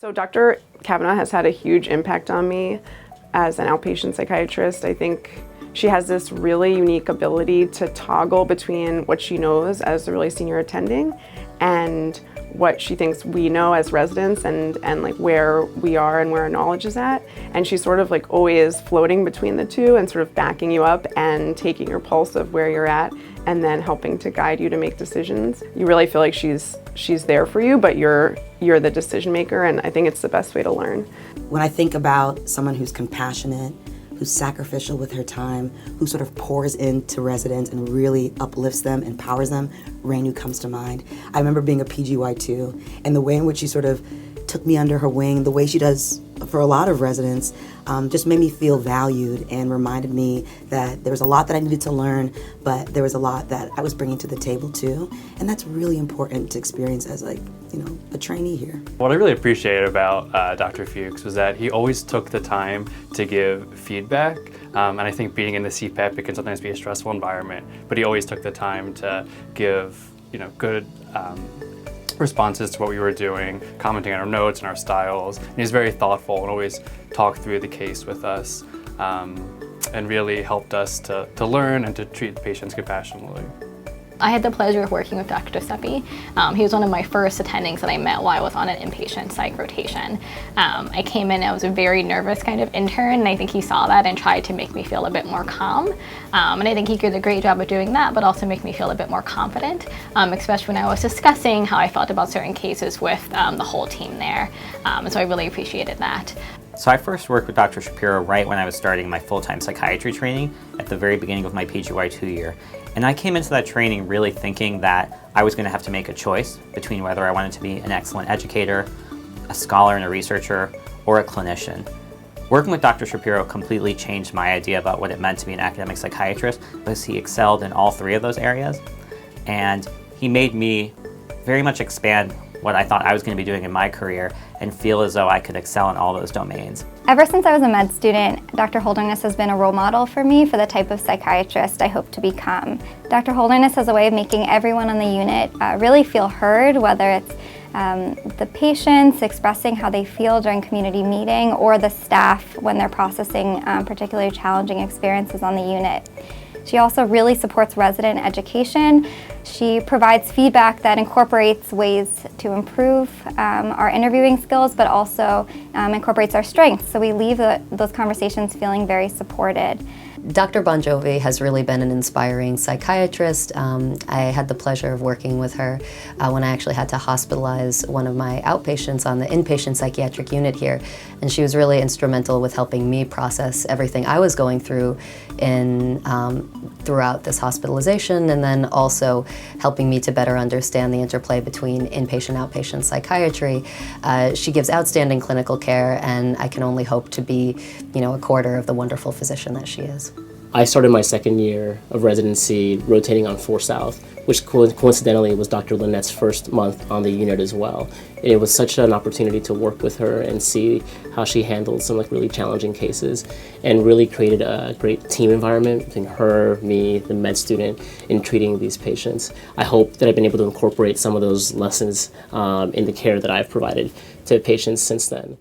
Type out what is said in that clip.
So Dr. Kavanagh has had a huge impact on me as an outpatient psychiatrist. I think she has this really unique ability to toggle between what she knows as a really senior attending and what she thinks we know as residents and like where we are and where our knowledge is at. And she's sort of like always floating between the two and sort of backing you up and taking your pulse of where you're at and then helping to guide you to make decisions. You really feel like she's there for you, but you're the decision maker, and I think it's the best way to learn. When I think about someone who's compassionate, who's sacrificial with her time, who sort of pours into residents and really uplifts them, empowers them, Rainu comes to mind. I remember being a PGY2, and the way in which she sort of took me under her wing, the way she does for a lot of residents, just made me feel valued and reminded me that there was a lot that I needed to learn, but there was a lot that I was bringing to the table too. And that's really important to experience as a trainee here. What I really appreciated about Dr. Fuchs was that he always took the time to give feedback. And I think being in the CPEP, it can sometimes be a stressful environment, but he always took the time to give, good responses to what we were doing, commenting on our notes and our styles. And he was very thoughtful and always talked through the case with us and really helped us to learn and to treat patients compassionately. I had the pleasure of working with Dr. Giuseppe. He was one of my first attendings that I met while I was on an inpatient psych rotation. I came in, I was a very nervous kind of intern, and I think he saw that and tried to make me feel a bit more calm. And I think he did a great job of doing that, but also make me feel a bit more confident, especially when I was discussing how I felt about certain cases with the whole team there. And so I really appreciated that. So I first worked with Dr. Shapiro right when I was starting my full-time psychiatry training at the very beginning of my PGY2 year. And I came into that training really thinking that I was going to have to make a choice between whether I wanted to be an excellent educator, a scholar and a researcher, or a clinician. Working with Dr. Shapiro completely changed my idea about what it meant to be an academic psychiatrist because he excelled in all three of those areas. And he made me very much expand what I thought I was going to be doing in my career and feel as though I could excel in all those domains. Ever since I was a med student, Dr. Holderness has been a role model for me for the type of psychiatrist I hope to become. Dr. Holderness has a way of making everyone on the unit really feel heard, whether it's the patients expressing how they feel during community meeting or the staff when they're processing particularly challenging experiences on the unit. She also really supports resident education. She provides feedback that incorporates ways to improve our interviewing skills, but also incorporates our strengths. So we leave those conversations feeling very supported. Dr. Bongiovi has really been an inspiring psychiatrist. I had the pleasure of working with her when I actually had to hospitalize one of my outpatients on the inpatient psychiatric unit here, and she was really instrumental with helping me process everything I was going through throughout this hospitalization, and then also helping me to better understand the interplay between inpatient-outpatient psychiatry. She gives outstanding clinical care, and I can only hope to be, a quarter of the wonderful physician that she is. I started my second year of residency rotating on 4 South, which coincidentally was Dr. Lenet's first month on the unit as well. And it was such an opportunity to work with her and see how she handled some really challenging cases and really created a great team environment between her, me, the med student in treating these patients. I hope that I've been able to incorporate some of those lessons in the care that I've provided to patients since then.